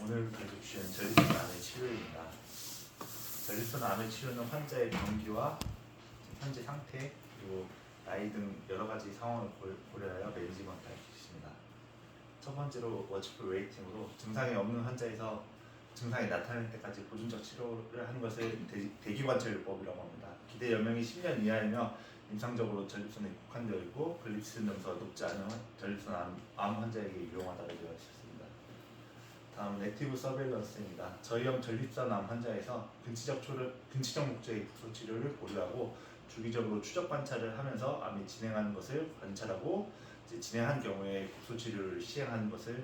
오늘 계속 주시는 전립선 암의 치료입니다. 전립선 암의 치료는 환자의 병기와 현재 상태 그리고 나이 등 여러 가지 상황을 고려하여 매니지먼트 할 수 있습니다. 첫 번째로 워치풀 웨이팅으로 증상이 없는 환자에서 증상이 나타날 때까지 보존적 치료를 하는 것을 대기관찰요법이라고 합니다. 기대 연령이 10년 이하이며 임상적으로 전립선에 국한되어 있고 글리시린 점수가 높지 않은 전립선 암 환자에게 유용하다고 되어 있습니다. 다음 액티브 서베일런스입니다. 저희형 전립선 암 환자에서 근치적 목적의 국소 치료를 보류하고 주기적으로 추적 관찰을 하면서 암이 진행하는 것을 관찰하고 진행한 경우에 국소 치료를 시행하는 것을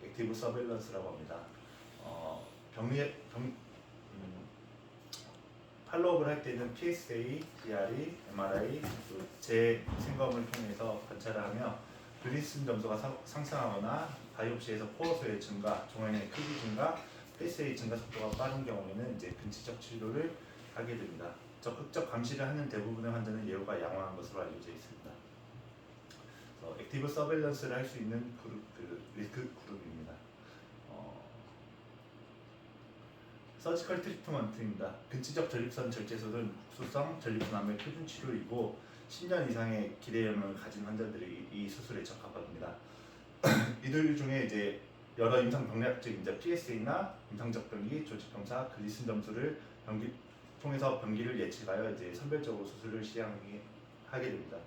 액티브 서베일런스라고 합니다. 팔로업을 할 때는 PSA, DRE, MRI, 재생검을 통해서 관찰을 하며 글리시린 점수가 상승하거나 바이옵시에서 포어수의 증가, 종양의 크기 증가, PSA 증가 속도가 빠른 경우에는 이제 근치적 치료를 하게 됩니다. 적극적 감시를 하는 대부분의 환자는 예후가 양호한 것으로 알려져 있습니다. 액티브 서베일런스를 할 수 있는 리스크 그룹입니다. 서지컬 트리트먼트입니다. 근치적 전립선 절제술은 국소성 전립선 암의 표준 치료이고 10년 이상의 기대 연령을 가진 환자들이 이 수술에 적합합니다. 이들 중에 이제 여러 임상 병리학적 PSA나 임상적 병기, 조직 검사, 글리시린 점수를 통해서 병기를 예측하여 이제 선별적으로 수술을 시행하게 됩니다.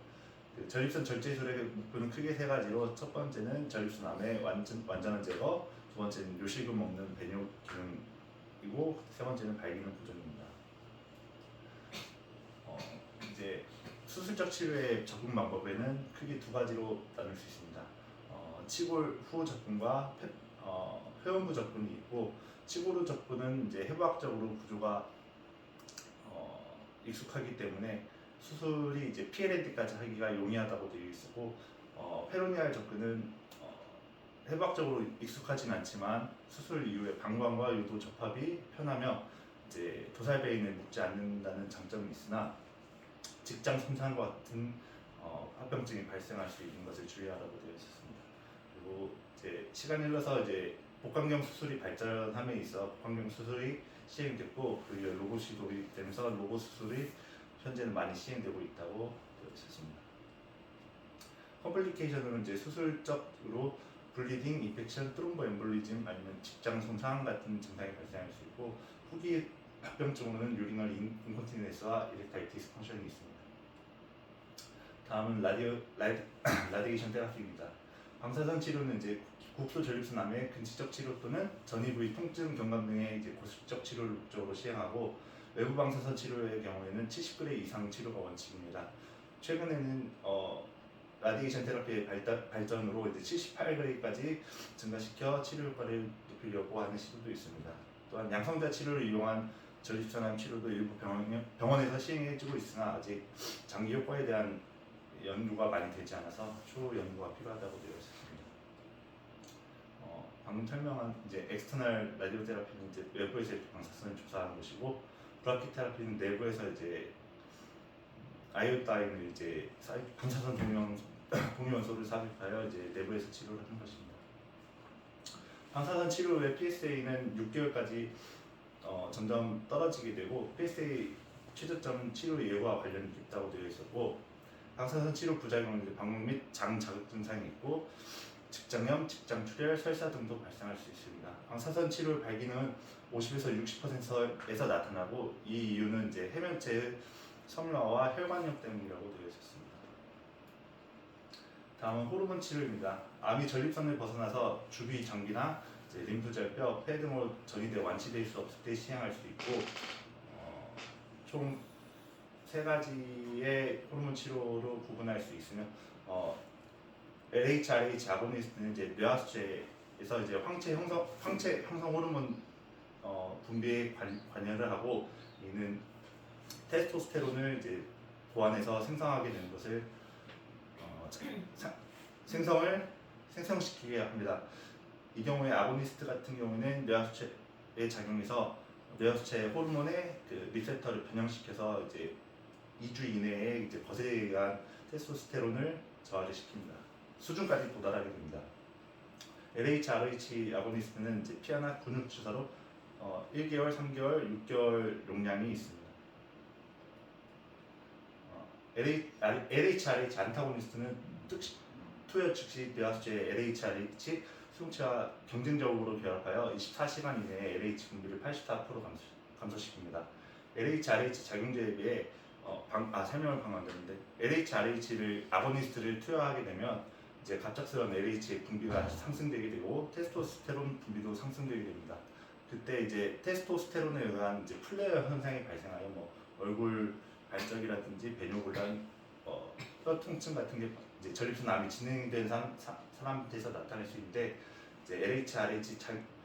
전립선 절제술의 목표는 크게 세 가지로 첫 번째는 전립선 암의 완전한 제거, 두 번째는 요실금 없는 배뇨 기능이고 세 번째는 발기능 보존입니다. 이제 수술적 치료의 접근 방법에는 크게 두 가지로 나눌 수 있습니다. 치골 후 접근과 회원부 접근이 있고, 치골 후 접근은 이제 해부학적으로 구조가 익숙하기 때문에 수술이 이제 PLND까지 하기가 용이하다고 되어 있고, 페로니알 접근은 해부학적으로 익숙하진 않지만 수술 이후에 방광과 요도 접합이 편하며 이제 도살배인을 묶지 않는다는 장점이 있으나 직장 손상과 같은 합병증이 발생할 수 있는 것을 주의하라고 되어 있었습니다. 그리고 이제 시간이 흘러서 이제 복강경 수술이 발전함에 있어 복강경 수술이 시행됐고 그 이후 로봇이 도입되면서 로봇 수술이 현재는 많이 시행되고 있다고 되어 있었습니다. 컴플리케이션으로는 이제 수술적으로 블리딩, 인펙션, 트롬보 엠볼리즘 아니면 직장 손상 같은 증상이 발생할 수 있고, 후기 합병증으로는 유리널 인콘티넨스와 이렉타일 디스펑션이 있습니다. 다음은 라디에이션 테라피입니다. 방사선 치료는 이제 국소 전립선 암의 근치적 치료 또는 전이 부위 통증 경감 등의 이제 고습적 치료를 목적으로 시행하고, 외부 방사선 치료의 경우에는 70g 이상 치료가 원칙입니다. 최근에는 라디에이션 테라피의 발전으로 이제 78g까지 증가시켜 치료 효과를 높이려고 하는 시도도 있습니다. 또한 양성자 치료를 이용한 전립선암 치료도 일부 병원에서 시행해주고 있으나 아직 장기 효과에 대한 연구가 많이 되지 않아서 추후 연구가 필요하다고 되어 있습니다. 방금 설명한 이제 엑스터널 라디오 테라피는 이제 외부에서 방사선을 조사하는 것이고, 브라키 테라피는 내부에서 이제 아이오다인을 이제 방사선 동위원소를 삽입하여 이제 내부에서 치료를 하는 것입니다. 방사선 치료 후에 PSA는 6개월까지 점점 떨어지게 되고, PSA 최저점 치료 예후와 관련이 있다고 되어 있었고, 방사선 치료 부작용은 방광 및 장 자극 증상이 있고, 직장염, 직장출혈, 설사 등도 발생할 수 있습니다. 방사선 치료의 발기능은 50에서 60%에서 나타나고, 이 이유는 이제 해면체의 섬유화와 혈관염 때문이라고 되어 있었습니다. 다음은 호르몬 치료입니다. 암이 전립선을 벗어나서 주비 장기나 림프절벽, 폐 등으로 전이돼 완치될 수 없을 때 시행할 수 있고, 총 3가지의 호르몬 치료로 구분할 수 있으며, LHRH 아고니스트는 이제 뇌하수체에서 이제 황체 형성 호르몬 분비에 관여를 하고, 이는 테스토스테론을 이제 보완해서 생성하게 되는 것을 생성시키게 합니다. 이 경우에 아고니스트 같은 경우에는 뇌하수체에 작용해서 뇌하수체 호르몬의 그 리셉터를 변형시켜서 이제 2주 이내에 이제 거세에 의한 테스토스테론을 저하를 시킵니다. 수준까지 도달하게 됩니다. LH, RH 아고니스트는 이제 피하나 근육 주사로 1개월, 3개월, 6개월 용량이 있습니다. LH, RH 안타고니스트는 투여 즉시 대화수체 LH, RH 수용체와 경쟁적으로 결합하여 24시간 이내에 LH 분비를 84% 감소시킵니다. LH, RH 작용제에 비해 설명을 방금 안 드렸는데 LH, RH를 아고니스트를 투여하게 되면 이제 갑작스러운 LH의 분비가 상승되게 되고 테스토스테론 분비도 상승되게 됩니다. 그때 이제 테스토스테론에 의한 이제 플레어 현상이 발생하여 뭐 얼굴 발적이라든지 배뇨곤란, 뼈 통증 같은 게 이제 전립선 암이 진행된 사람한테서 나타날 수 있는데 이제 LH, RH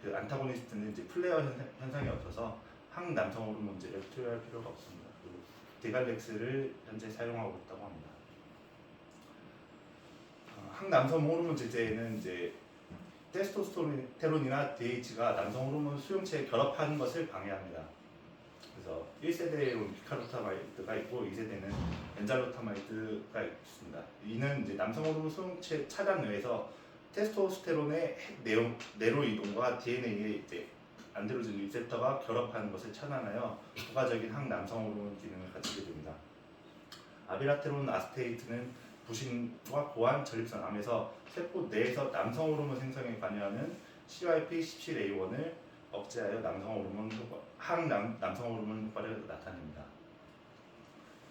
그 안타고니스트는 이제 플레어 현상이 없어서 항남성 호르몬제를 투여할 필요가 없습니다. 그리고 디갈렉스를 현재 사용하고 있다고 합니다. 항남성 호르몬 제제에는 이제 테스토스테론이나 DH가 남성 호르몬 수용체에 결합하는 것을 방해합니다. 그래서 1세대로 피카루타마이드가 있고 2세대는 엔잘로타마이드가 있습니다. 이는 이제 남성 호르몬 수용체 차단 외에서 테스토스테론의 내로 이동과 DNA의 이제 안드로젠 리셉터가 결합하는 것을 차단하여 부가적인 항남성 호르몬 기능을 갖추게 됩니다. 아비라테론 아스테이트는 부신과 고환 전립선 암에서 세포 내에서 남성 호르몬 생성에 관여하는 CYP17A1을 억제하여 항남성 호르몬 효과를 나타냅니다.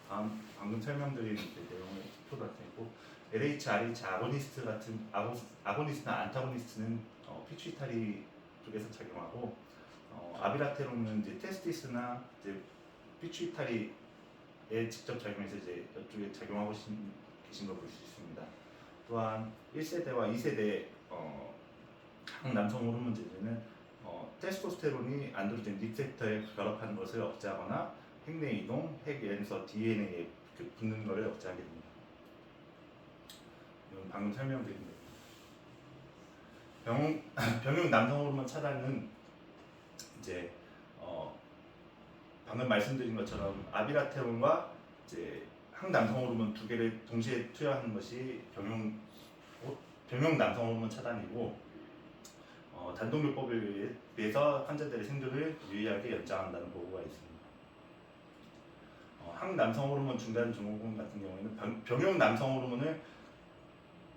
방금 설명드린 내용을 표현하고 LH, RH 아고니스트나 안타고니스트는 피추이타리 쪽에서 작용하고 아비라테론은 이제 테스티스나 이제 피추이타리에 직접 작용해서 이제 이쪽에 작용하고 계신 걸 볼 수 있습니다. 또한 1세대와 2세대 항남성 호르몬 제제는 테스토스테론이 안드로젠 리셉터에 결합하는 것을 억제하거나 핵내 이동, 핵연서 DNA에 붙는 것을 억제하게 됩니다. 이건 방금 설명드린 거예요. 병용 남성 호르몬 차단은 이제 방금 말씀드린 것처럼 아비라테론과 이제 항남성 호르몬 두 개를 동시에 투여하는 것이 병용 남성 호르몬 차단이고 단독요법에 비해서 환자들의 생존을 유의하게 연장한다는 보고가 있습니다. 항남성 호르몬 중단 증후군 같은 경우에는 병용 남성 호르몬을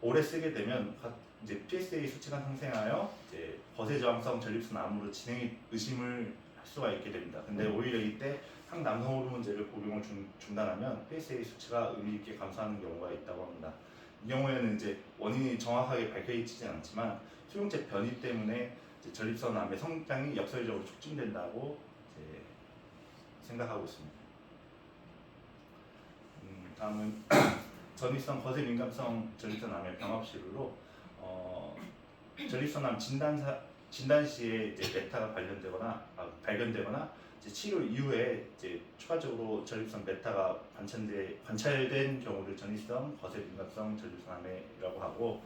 오래 쓰게 되면 이제 PSA 수치가 상승하여 이제 거세 저항성 전립선 암으로 진행이 의심을 할 수가 있게 됩니다. 근데 오히려 이때 항남성 호르몬제를 복용을 중단하면 PSA 수치가 의미 있게 감소하는 경우가 있다고 합니다. 이 경우에는 이제 원인이 정확하게 밝혀지진 않지만 수용체 변이 때문에 이제 전립선 암의 성장이 역설적으로 촉진된다고 이제 생각하고 있습니다. 다음은 전이성 거세 민감성 전립선 암의 병합 치료로 전립선 암 진단 시에 이제 메타가 발견되거나 이제 치료 이후에 이제 추가적으로 전립선 메타가 관찰된 경우를 전이성 거세 민감성 전립선 암이라고 하고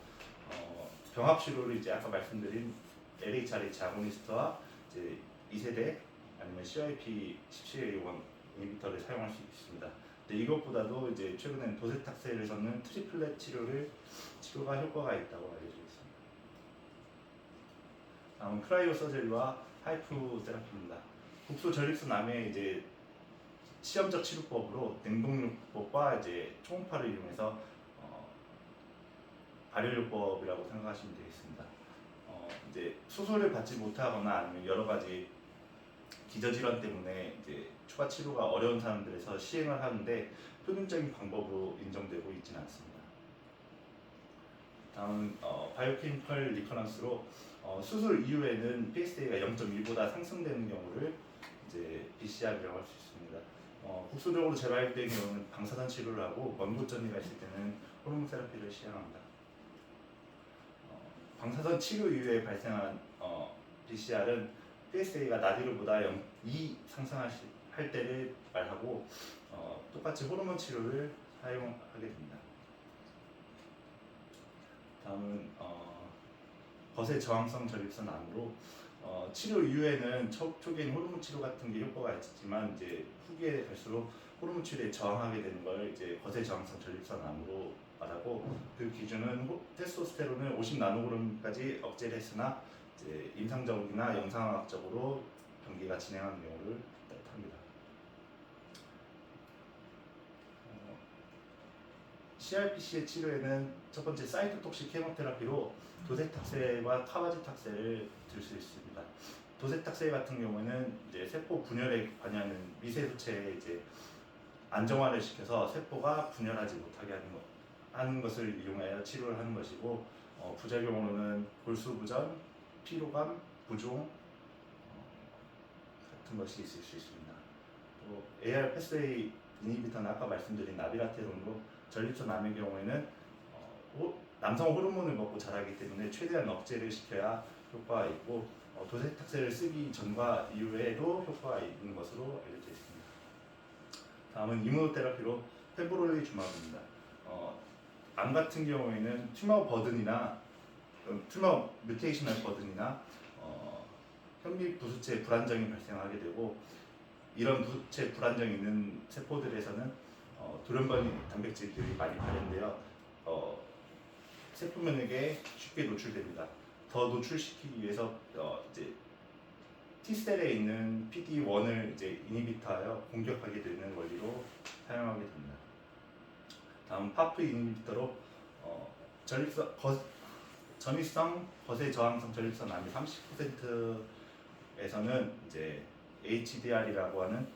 병합 치료를 이제 아까 말씀드린 LH, RH 아고니스트와 이제 2세대 아니면 CYP17A1 이니비터를 사용할 수 있습니다. 이것보다도 이제 최근엔 도세탁세를 섞는 트리플렛 치료가 효과가 있다고 알려지고 있습니다. 다음은 크라이오 서저리와 하이프 세라피입니다. 국소 전립선 암의 이제 시험적 치료법으로 냉동요법과 이제 초음파를 이용해서 발열요법이라고 생각하시면 되겠습니다. 이제 수술을 받지 못하거나 아니면 여러 가지 기저질환 때문에 이제 추가 치료가 어려운 사람들에서 시행을 하는데 표준적인 방법으로 인정되고 있지는 않습니다. 다음은 바이오케미컬 리커런스로 수술 이후에는 PSA가 0.1보다 상승되는 경우를 이제 BCR이라고 할 수 있습니다. 국소적으로 재발된 경우는 방사선 치료를 하고 먼고전이가 있을 때는 호르몬 테라피를 시행합니다. 방사선 치료 이후에 발생한 BCR은 PSA가 나디로보다 2 상승할 때를 말하고 똑같이 호르몬 치료를 사용하게 됩니다. 다음은 거세 저항성 전립선 암으로 치료 이후에는 초기에는 호르몬 치료 같은 게 효과가 있지만 이제 후기에 갈수록 호르몬 치료에 저항하게 되는 걸 이제 거세 저항성 전립선 암으로 말하고, 그 기준은 테스토스테론을 50나노그램까지 억제를 했으나 이제 임상적이나 영상학적으로 병기가 진행하는 경우를 뜻합니다. CRPC의 치료에는 첫 번째 사이토톡식 케모테라피로 도세탁세와 타바지탁세를 들 수 있습니다. 도세탁세 같은 경우에는 이제 세포 분열에 관여하는 미세소체에 이제 안정화를 시켜서 세포가 분열하지 못하게 하는 것을 이용하여 치료를 하는 것이고, 부작용으로는 골수부전, 피로감, 부종 같은 것이 있을 수 있습니다. 또 AR 패스웨이 이니비터는 아까 말씀드린 나비라테론으로 전립선 암의 경우에는 남성 호르몬을 먹고 자라기 때문에 최대한 억제를 시켜야 효과가 있고, 도세탁세를 쓰기 전과 이후에도 효과가 있는 것으로 알려져 있습니다. 다음은 이무노테라피로 페브롤리주마브입니다. 암 같은 경우에는 튜머 버든이나 튜머 뮤테이셔널 버든이나 현미 부수체 불안정이 발생하게 되고, 이런 부수체 불안정이 있는 세포들에서는 돌연변이 단백질들이 많이 발현되어 세포 면역에 쉽게 노출됩니다. 더 노출시키기 위해서 이제 T셀에 있는 PD-1을 이제 이니비터하여 공격하게 되는 원리로 사용하게 됩니다. 다음 파프 이니비터로 전이성 거세 저항성 전립선 암이 30%에서는 이제 HDR이라고 하는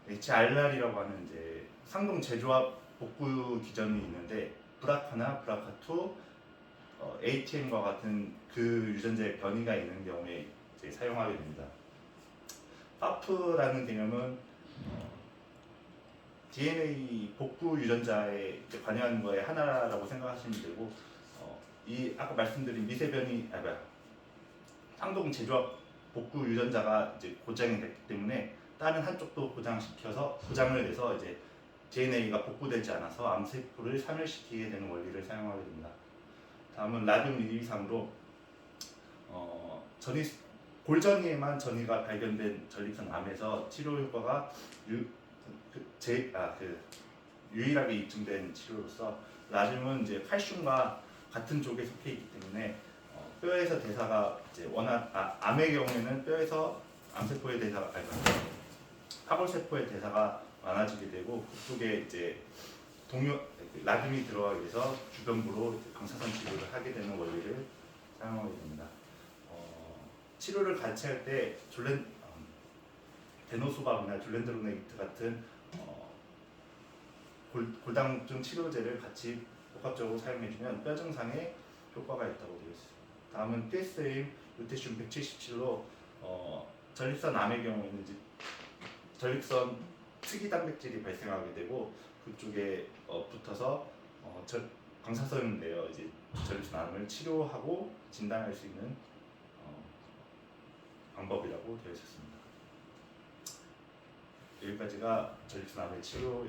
HRR이라고 하는 이제 상동 재조합 복구 기전이 있는데, 브라카나 브라카2, ATM과 같은 그 유전자의 변이가 있는 경우에 이제 사용하게 됩니다. 파프라는 개념은 DNA 복구 유전자에 관여하는 거에 하나라고 생각하시면 되고, 이 아까 말씀드린 상동 재조합 복구 유전자가 이제 고장이 됐기 때문에 다른 한쪽도 고장을 내서 이제 DNA가 복구되지 않아서 암세포를 사멸시키게 되는 원리를 사용하게 됩니다. 다음은 라듐 이비상으로 골전이에만 전이가 발견된 전립선 암에서 치료 효과가 유일하게 입증된 치료로서, 라듐은 이제 칼슘과 같은 쪽에 속해 있기 때문에 뼈에서 대사가 이제 암의 경우에는 뼈에서 암세포의 대사가 파골세포의 대사가 많아지게 되고, 그쪽에 이제 라듐이 들어가게 돼서 주변부로 방사선 치료를 하게 되는 원리를 사용하게 됩니다. 치료를 같이 할 때 데노소밥이나 줄렌드로네이트 같은 골다공증 치료제를 같이 복합적으로 사용해주면 뼈 증상에 효과가 있다고 되어 있습니다. 다음은 PSA임 루테슘 177로 전립선 암의 경우에는 이제 전립선 특이 단백질이 발생하게 되고, 그쪽에 붙어서 방사선을 내어 이제 전립선 암을 치료하고 진단할 수 있는 방법이라고 되어 있었습니다. 여기까지가 전립선 암의 치료